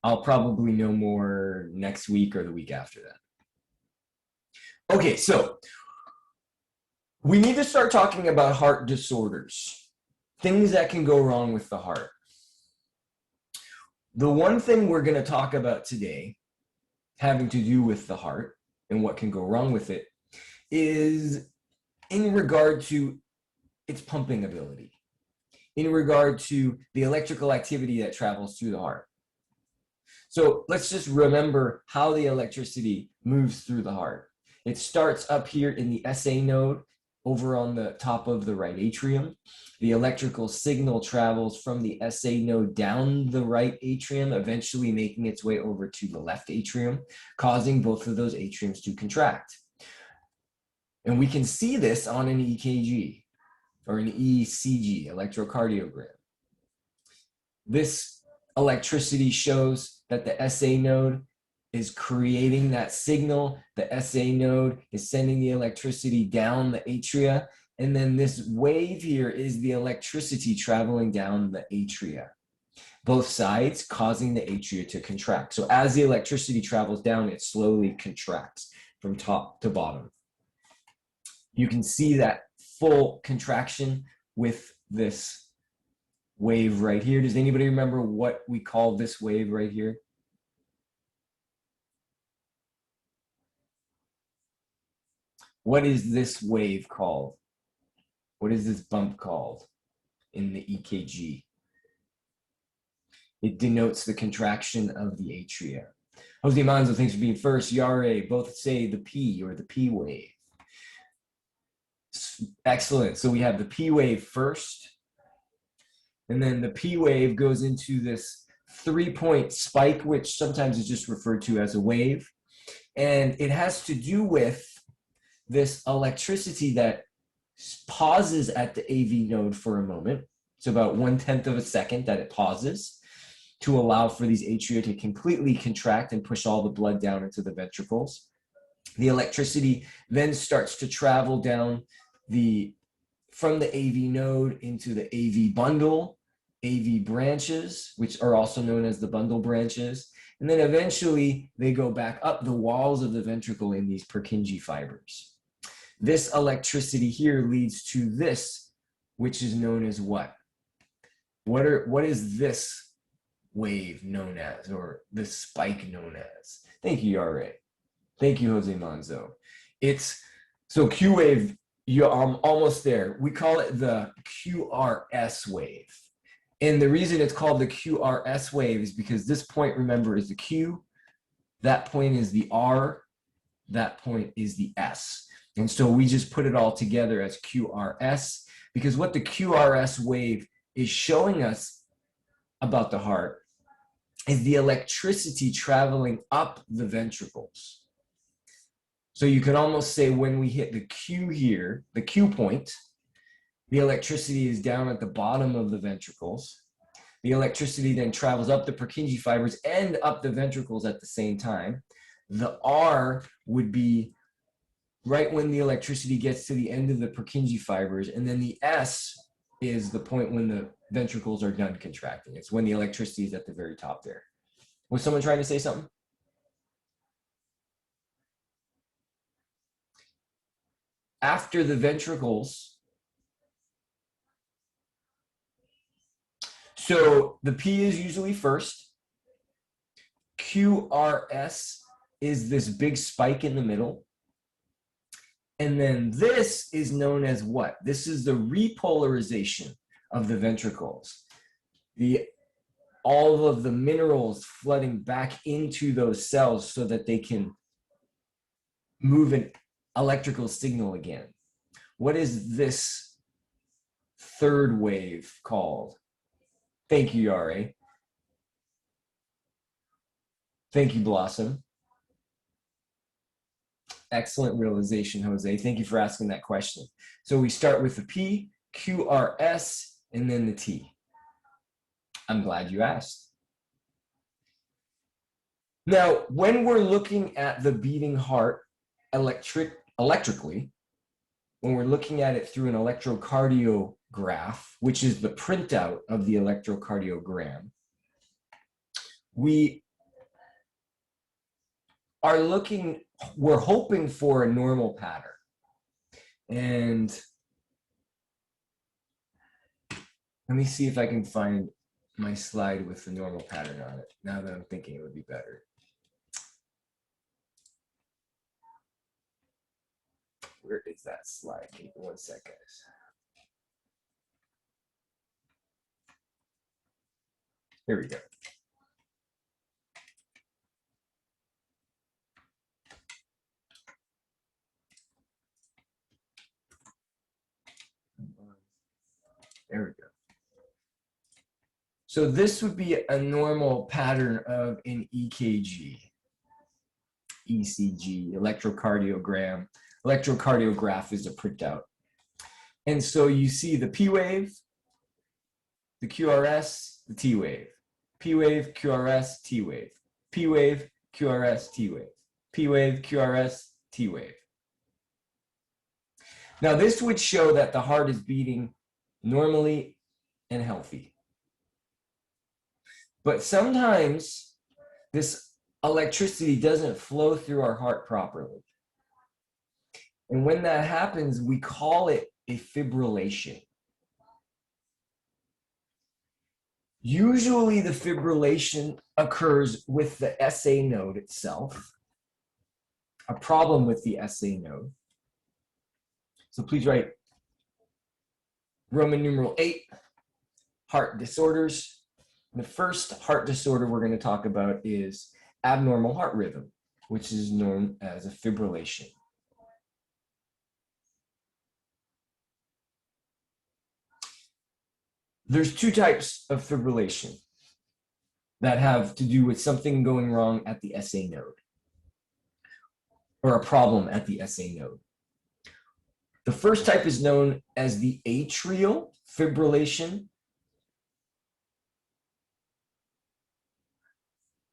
I'll probably know more next week or the week after that. Okay, so we need to start talking about heart disorders, things that can go wrong with the heart. The one thing we're going to talk about today, having to do with the heart and what can go wrong with it, is in regard to its pumping ability, in regard to the electrical activity that travels through the heart. So let's just remember how the electricity moves through the heart. It starts up here in the SA node over on the top of the right atrium. The electrical signal travels from the SA node down the right atrium, eventually making its way over to the left atrium, causing both of those atriums to contract. And we can see this on an EKG or an ECG, electrocardiogram. This electricity shows that the SA node is creating that signal. The SA node is sending the electricity down the atria. And then this wave here is the electricity traveling down the atria, both sides causing the atria to contract. So as the electricity travels down, it slowly contracts from top to bottom. You can see that full contraction with this wave right here. Does anybody remember what we call this wave right here? What is this wave called? What is this bump called in the EKG? It denotes the contraction of the atria. Jose Manzo, thanks for being first. Yare, both say the P or the P wave. Excellent. So we have the P wave first, and then the P wave goes into this 3-point spike, which sometimes is just referred to as a wave. And it has to do with this electricity that pauses at the AV node for a moment. It's about 1/10 of a second that it pauses to allow for these atria to completely contract and push all the blood down into the ventricles. The electricity then starts to travel down from the AV node into the AV bundle, AV branches, which are also known as the bundle branches. And then eventually they go back up the walls of the ventricle in these Purkinje fibers. This electricity here leads to this, which is known as what? What is this wave known as, or this spike known as? Thank you, Yare. Thank you, Jose Manzo. So Q wave, I'm almost there. We call it the QRS wave. And the reason it's called the QRS wave is because this point, remember, is the Q, that point is the R, that point is the S. And so we just put it all together as QRS, because what the QRS wave is showing us about the heart is the electricity traveling up the ventricles. So you can almost say when we hit the Q here, the Q point, the electricity is down at the bottom of the ventricles. The electricity then travels up the Purkinje fibers and up the ventricles at the same time. The R would be right when the electricity gets to the end of the Purkinje fibers, and then the S is the point when the ventricles are done contracting. It's when the electricity is at the very top there. Was someone trying to say something? After the ventricles, so the P is usually first. QRS is this big spike in the middle. And then this is known as what? This is the repolarization of the ventricles. All of the minerals flooding back into those cells so that they can move an electrical signal again. What is this third wave called? Thank you, Yare. Thank you, Blossom. Excellent realization, Jose. Thank you for asking that question. So we start with the P, QRS, and then the T. I'm glad you asked. Now, when we're looking at the beating heart electrically, when we're looking at it through an electrocardiograph, which is the printout of the electrocardiogram, we are looking, we're hoping for a normal pattern. And let me see if I can find my slide with the normal pattern on it, now that I'm thinking it would be better. Where is that slide? Give me 1 sec, guys. Here we go. There we go. So this would be a normal pattern of an EKG, ECG, electrocardiogram. Electrocardiograph is a printout. And so you see the P wave, the QRS, the T wave. P wave, QRS, T wave. P wave, QRS, T wave. P wave, QRS, T wave. Now this would show that the heart is beating normally and healthy. But sometimes this electricity doesn't flow through our heart properly. And when that happens, we call it a fibrillation. Usually the fibrillation occurs with the SA node itself, a problem with the SA node. So please write Roman numeral 8, heart disorders. The first heart disorder we're going to talk about is abnormal heart rhythm, which is known as a fibrillation. There's two types of fibrillation that have to do with something going wrong at the SA node, or a problem at the SA node. The first type is known as the atrial fibrillation.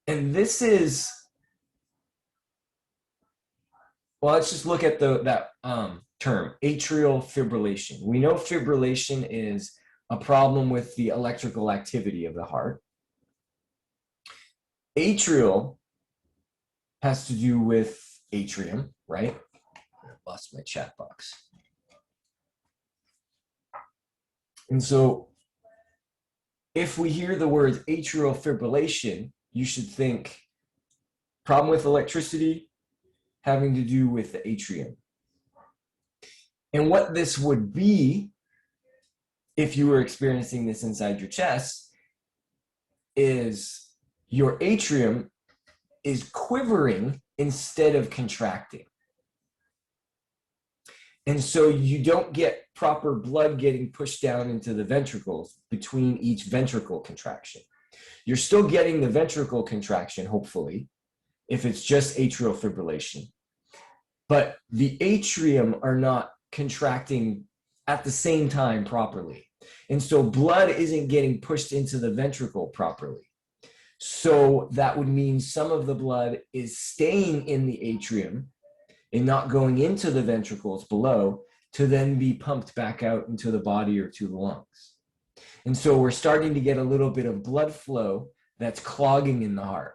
And this is, well, let's just look at that term, atrial fibrillation. We know fibrillation is a problem with the electrical activity of the heart. Atrial has to do with atrium, right? I lost my chat box. And so if we hear the words atrial fibrillation, you should think problem with electricity having to do with the atrium. And what this would be, if you were experiencing this inside your chest, is your atrium is quivering instead of contracting. And so you don't get proper blood getting pushed down into the ventricles between each ventricle contraction. You're still getting the ventricle contraction, hopefully, if it's just atrial fibrillation. But the atrium are not contracting at the same time properly. And so blood isn't getting pushed into the ventricle properly. So that would mean some of the blood is staying in the atrium and not going into the ventricles below to then be pumped back out into the body or to the lungs. And so we're starting to get a little bit of blood flow that's clogging in the heart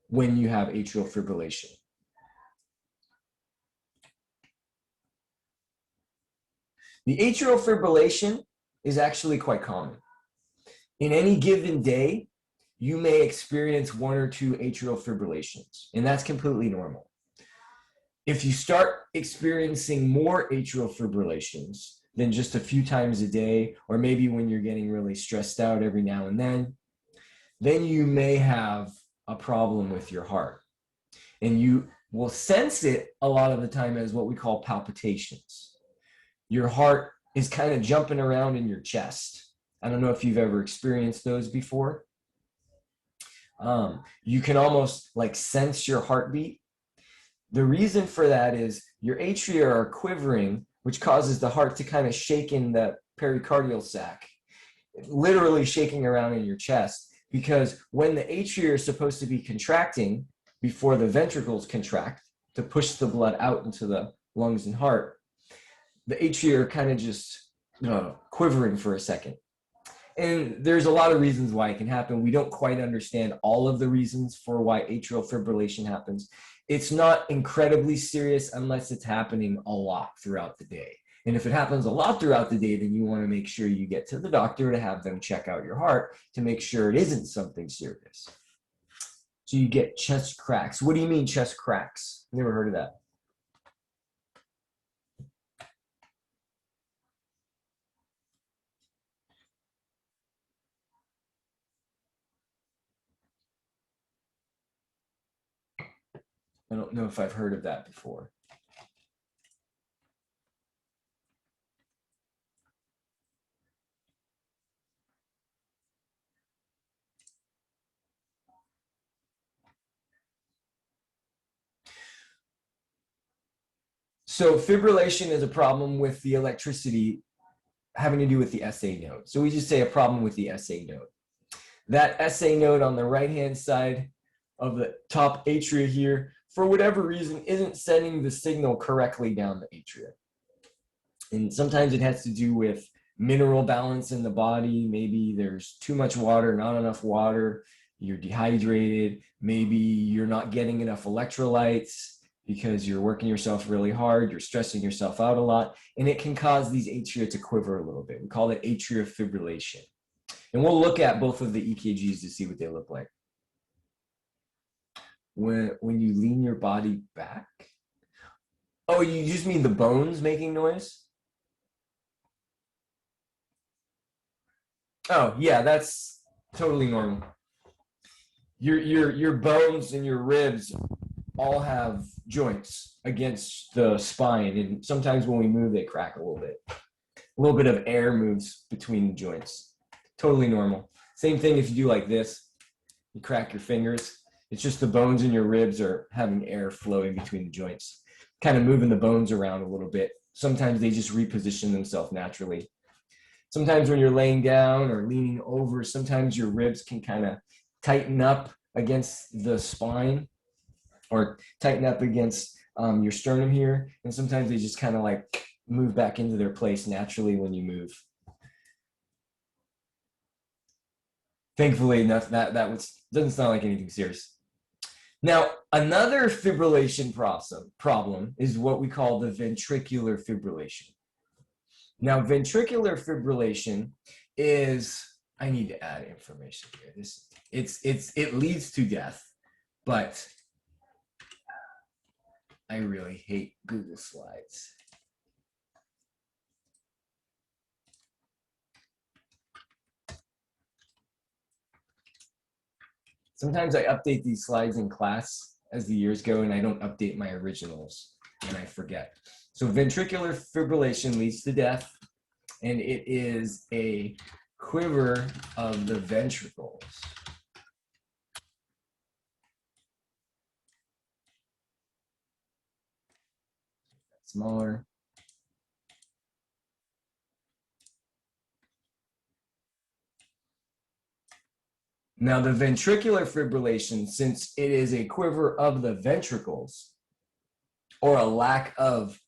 when you have atrial fibrillation. The atrial fibrillation is actually quite common. In any given day, you may experience 1 or 2 atrial fibrillations, and that's completely normal. If you start experiencing more atrial fibrillations than just a few times a day, or maybe when you're getting really stressed out every now and then you may have a problem with your heart. And you will sense it a lot of the time as what we call palpitations. Your heart is kind of jumping around in your chest. I don't know if you've ever experienced those before. You can almost like sense your heartbeat. The reason for that is your atria are quivering, which causes the heart to kind of shake in the pericardial sac, literally shaking around in your chest, because when the atria are supposed to be contracting before the ventricles contract to push the blood out into the lungs and heart, the atria are kind of just quivering for a second. And there's a lot of reasons why it can happen. We don't quite understand all of the reasons for why atrial fibrillation happens. It's not incredibly serious unless it's happening a lot throughout the day. And if it happens a lot throughout the day, then you want to make sure you get to the doctor to have them check out your heart to make sure it isn't something serious. So you get chest cracks. What do you mean chest cracks? Never heard of that. I don't know if I've heard of that before. So fibrillation is a problem with the electricity having to do with the SA node. So we just say a problem with the SA node. That SA node on the right-hand side of the top atria here, for whatever reason, isn't sending the signal correctly down the atria. And sometimes it has to do with mineral balance in the body. Maybe there's too much water, not enough water, you're dehydrated, maybe you're not getting enough electrolytes because you're working yourself really hard, you're stressing yourself out a lot, and it can cause these atria to quiver a little bit. We call it atrial fibrillation. And we'll look at both of the EKGs to see what they look like. When you lean your body back? Oh, you just mean the bones making noise? Oh, yeah, that's totally normal. Your bones and your ribs all have joints against the spine, and sometimes when we move, they crack a little bit. A little bit of air moves between the joints. Totally normal. Same thing if you do like this, you crack your fingers. It's just the bones in your ribs are having air flowing between the joints, kind of moving the bones around a little bit. Sometimes they just reposition themselves naturally. Sometimes when you're laying down or leaning over, sometimes your ribs can kind of tighten up against the spine or tighten up against your sternum here. And sometimes they just kind of like move back into their place naturally when you move. Thankfully, that doesn't sound like anything serious. Now, another fibrillation problem is what we call the ventricular fibrillation. Now, ventricular fibrillation is, I need to add information here. It leads to death, but I really hate Google Slides. Sometimes I update these slides in class as the years go, and I don't update my originals, and I forget. So ventricular fibrillation leads to death, and it is a quiver of the ventricles. Smaller. Now, the ventricular fibrillation, since it is a quiver of the ventricles, or a lack of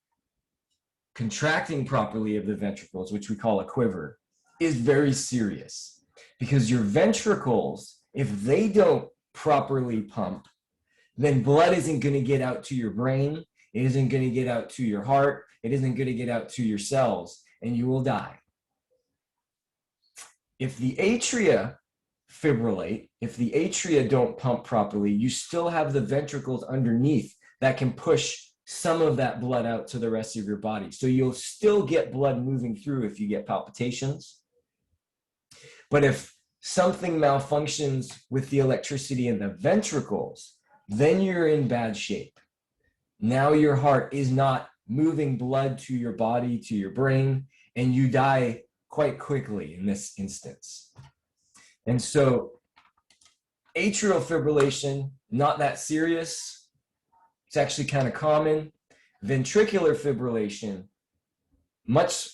contracting properly of the ventricles, which we call a quiver, is very serious. Because your ventricles, if they don't properly pump, then blood isn't going to get out to your brain, it isn't going to get out to your heart, it isn't going to get out to your cells, and you will die. If the atria fibrillate, if the atria don't pump properly, you still have the ventricles underneath that can push some of that blood out to the rest of your body. So you'll still get blood moving through if you get palpitations. But if something malfunctions with the electricity in the ventricles, then you're in bad shape. Now your heart is not moving blood to your body, to your brain, and you die quite quickly in this instance. And so atrial fibrillation, not that serious. It's actually kind of common. Ventricular fibrillation, much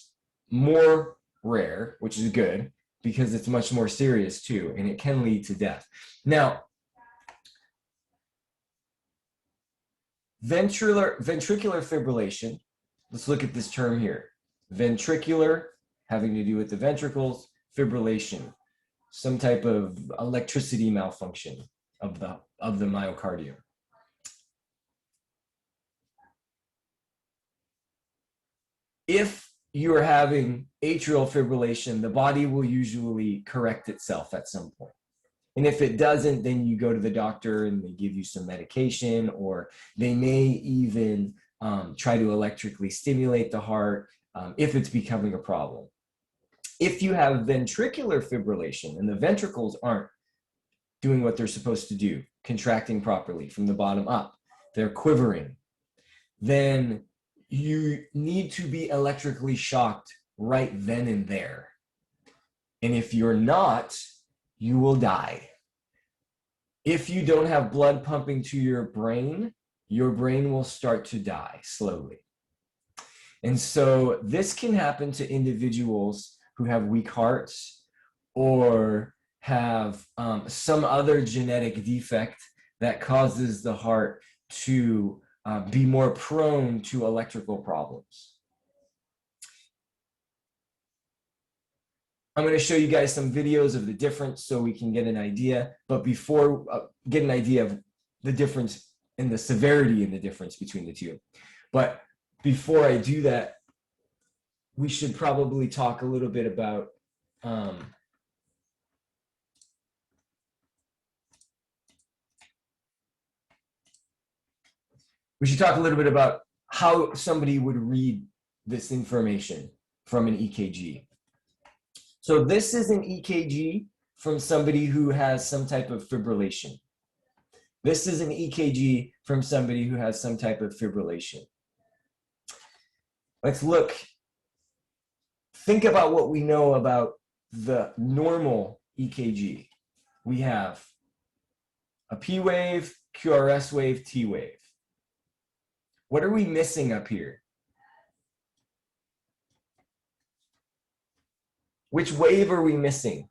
more rare, which is good because it's much more serious too, and it can lead to death. Now, ventricular fibrillation, let's look at this term here. Ventricular, having to do with the ventricles, fibrillation, some type of electricity malfunction of the myocardium. If you're having atrial fibrillation, the body will usually correct itself at some point. And if it doesn't, then you go to the doctor and they give you some medication, or they may even try to electrically stimulate the heart if it's becoming a problem. If you have ventricular fibrillation and the ventricles aren't doing what they're supposed to do, contracting properly from the bottom up, they're quivering, then you need to be electrically shocked right then and there. And if you're not, you will die. If you don't have blood pumping to your brain will start to die slowly. And so this can happen to individuals who have weak hearts or have some other genetic defect that causes the heart to be more prone to electrical problems. I'm going to show you guys some videos of the difference so we can get an idea. But before get an idea of the difference and the severity in the difference between the two. But before I do that, we should probably talk a little bit about how somebody would read this information from an EKG. So this is an EKG from somebody who has some type of fibrillation. This is an EKG from somebody who has some type of fibrillation. Let's look. Think about what we know about the normal EKG. We have a P wave, QRS wave, T wave. What are we missing up here? Which wave are we missing?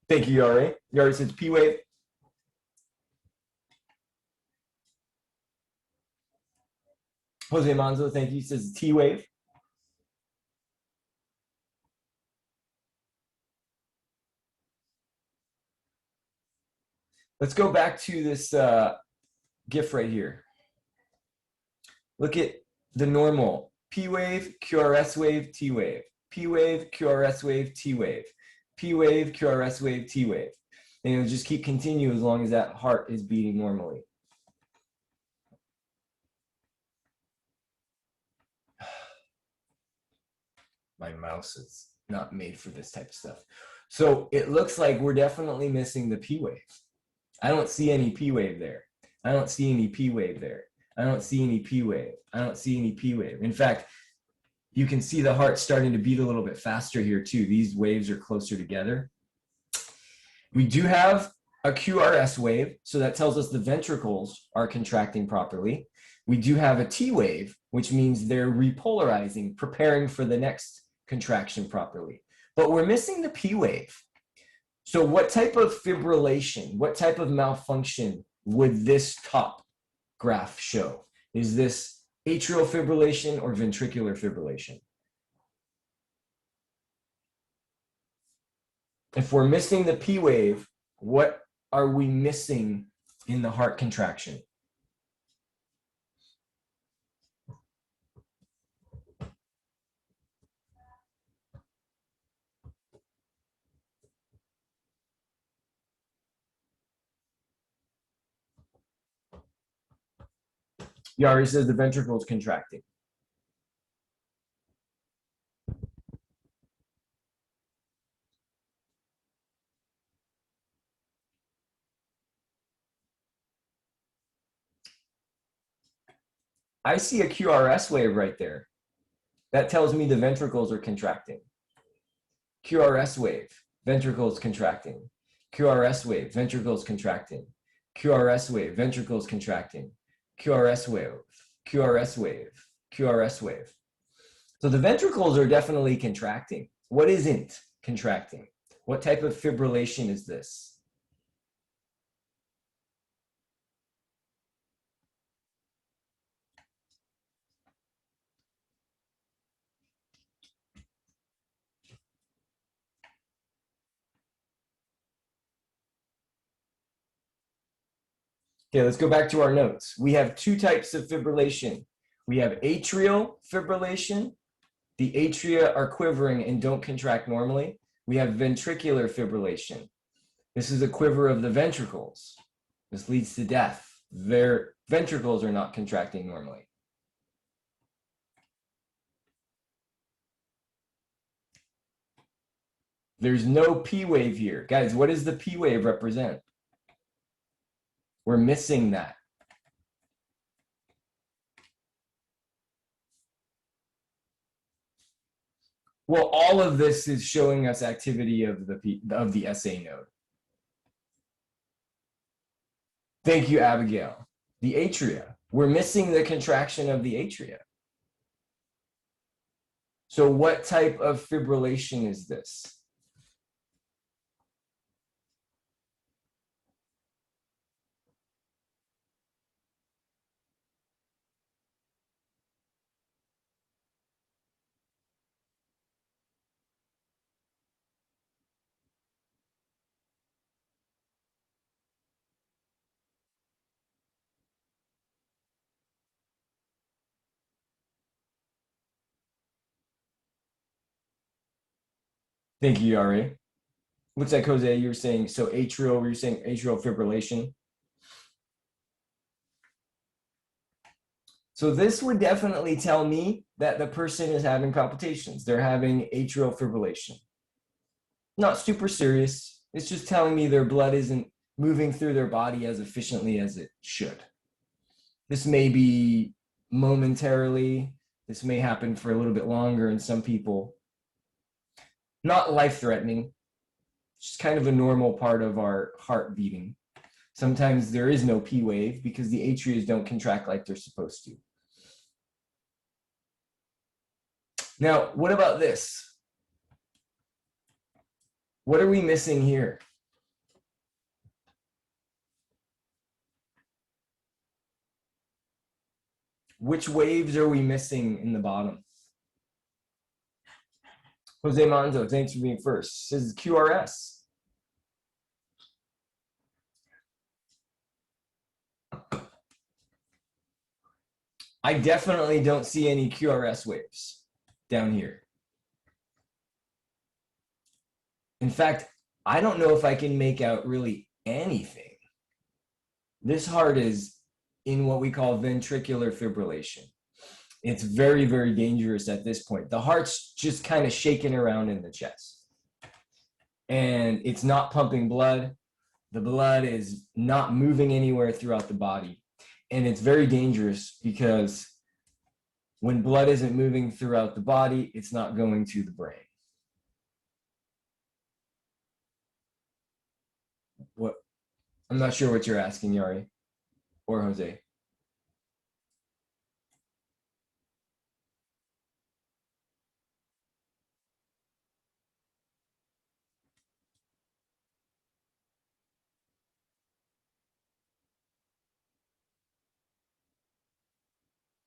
Thank you, Yari. Yari says P wave. Jose Manzo, thank you, says T wave. Let's go back to this GIF right here. Look at the normal. P wave, QRS wave, T wave. P wave, QRS wave, T wave. P wave, QRS wave, T wave. And it'll just keep continuing as long as that heart is beating normally. My mouse is not made for this type of stuff. So it looks like we're definitely missing the P wave. I don't see any P wave there. I don't see any P wave there. I don't see any P wave. I don't see any P wave. In fact, you can see the heart starting to beat a little bit faster here too. These waves are closer together. We do have a QRS wave, so that tells us the ventricles are contracting properly. We do have a T wave, which means they're repolarizing, preparing for the next contraction properly. But we're missing the P wave. So what type of fibrillation, what type of malfunction would this top graph show? Is this atrial fibrillation or ventricular fibrillation? If we're missing the P wave, what are we missing in the heart contraction? Yari says the ventricle is contracting. I see a QRS wave right there. That tells me the ventricles are contracting. QRS wave, ventricles contracting. QRS wave, ventricles contracting. QRS wave, ventricles contracting. QRS wave, QRS wave, QRS wave. So the ventricles are definitely contracting. What isn't contracting? What type of fibrillation is this? Okay, let's go back to our notes. We have two types of fibrillation. We have atrial fibrillation. The atria are quivering and don't contract normally. We have ventricular fibrillation. This is a quiver of the ventricles. This leads to death. Their ventricles are not contracting normally. There's no P wave here. Guys, what does the P wave represent? We're missing that. Well, all of this is showing us activity of the SA node. Thank you, Abigail. The atria. We're missing the contraction of the atria. So what type of fibrillation is this? Thank you, Yari. Looks like Jose, you're saying, so atrial, you're saying atrial fibrillation. So this would definitely tell me that the person is having palpitations. They're having atrial fibrillation. Not super serious. It's just telling me their blood isn't moving through their body as efficiently as it should. This may be momentarily. This may happen for a little bit longer in some people. Not life-threatening. Just kind of a normal part of our heart beating. Sometimes there is no P wave because the atria don't contract like they're supposed to. Now, what about this? What are we missing here? Which waves are we missing in the bottom? Jose Manzo, thanks for being first. Says QRS. I definitely don't see any QRS waves down here. In fact, I don't know if I can make out really anything. This heart is in what we call ventricular fibrillation. It's very, very dangerous at this point. The heart's just kind of shaking around in the chest. And it's not pumping blood. The blood is not moving anywhere throughout the body. And it's very dangerous because when blood isn't moving throughout the body, it's not going to the brain. What? I'm not sure what you're asking, Yari or Jose.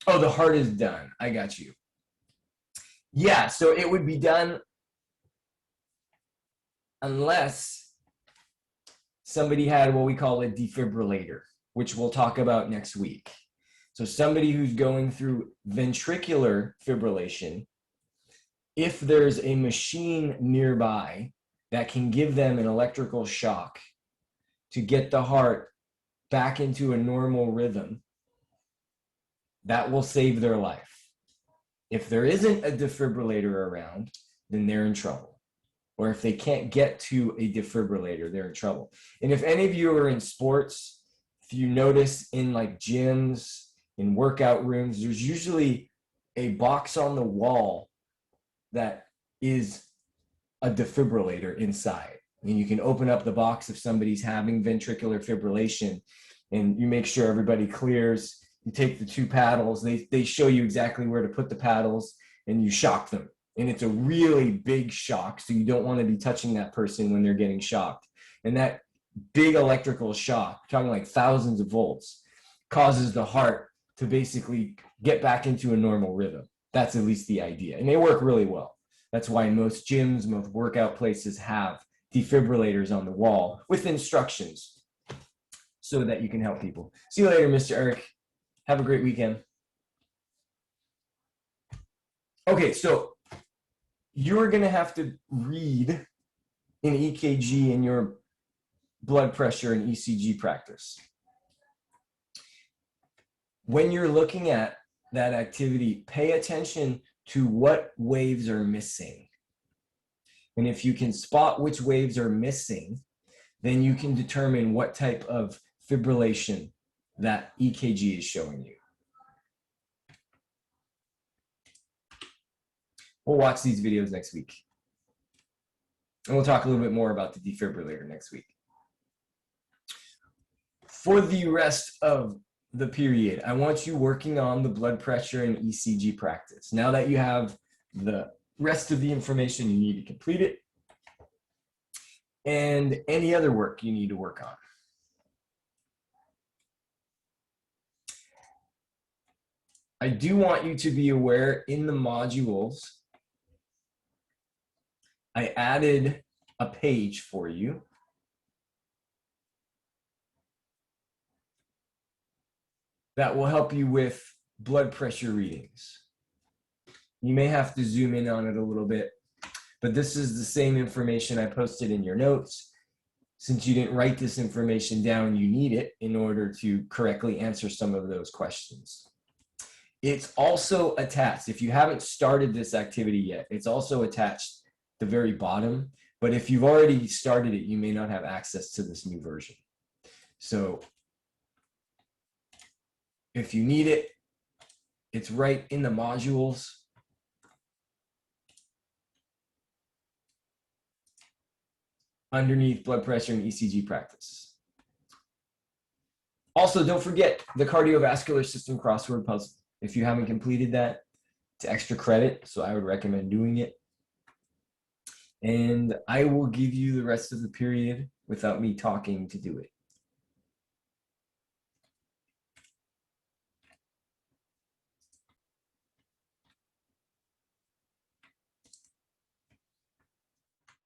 Oh, the heart is done. I got you. Yeah, so it would be done unless somebody had what we call a defibrillator, which we'll talk about next week. So somebody who's going through ventricular fibrillation, if there's a machine nearby that can give them an electrical shock to get the heart back into a normal rhythm, that will save their life. If there isn't a defibrillator around, then they're in trouble. Or if they can't get to a defibrillator, they're in trouble. And if any of you are in sports, if you notice in like gyms, in workout rooms, there's usually a box on the wall that is a defibrillator inside. And you can open up the box if somebody's having ventricular fibrillation, and you make sure everybody clears. You take the two paddles, they show you exactly where to put the paddles, and you shock them. And it's a really big shock, so you don't want to be touching that person when they're getting shocked. And that big electrical shock, talking like thousands of volts, causes the heart to basically get back into a normal rhythm. That's at least the idea. And they work really well. That's why most gyms, most workout places have defibrillators on the wall with instructions. so that you can help people. See you later, Mr. Eric. Have a great weekend. Okay, so you're going to have to read an EKG in your blood pressure and ECG practice. When you're looking at that activity, pay attention to what waves are missing. And if you can spot which waves are missing, then you can determine what type of fibrillation that EKG is showing you. We'll watch these videos next week. And we'll talk a little bit more about the defibrillator next week. For the rest of the period, I want you working on the blood pressure and ECG practice. Now that you have the rest of the information, you need to complete it. And any other work you need to work on. I do want you to be aware in the modules, I added a page for you. That will help you with blood pressure readings. You may have to zoom in on it a little bit, but this is the same information I posted in your notes. Since you didn't write this information down, you need it in order to correctly answer some of those questions. It's also attached. If you haven't started this activity yet, it's also attached at the very bottom. But if you've already started it, you may not have access to this new version. So if you need it, it's right in the modules. Underneath blood pressure and ECG practice. Also, don't forget the cardiovascular system crossword puzzle. If you haven't completed that, it's extra credit, so I would recommend doing it. And I will give you the rest of the period without me talking to do it.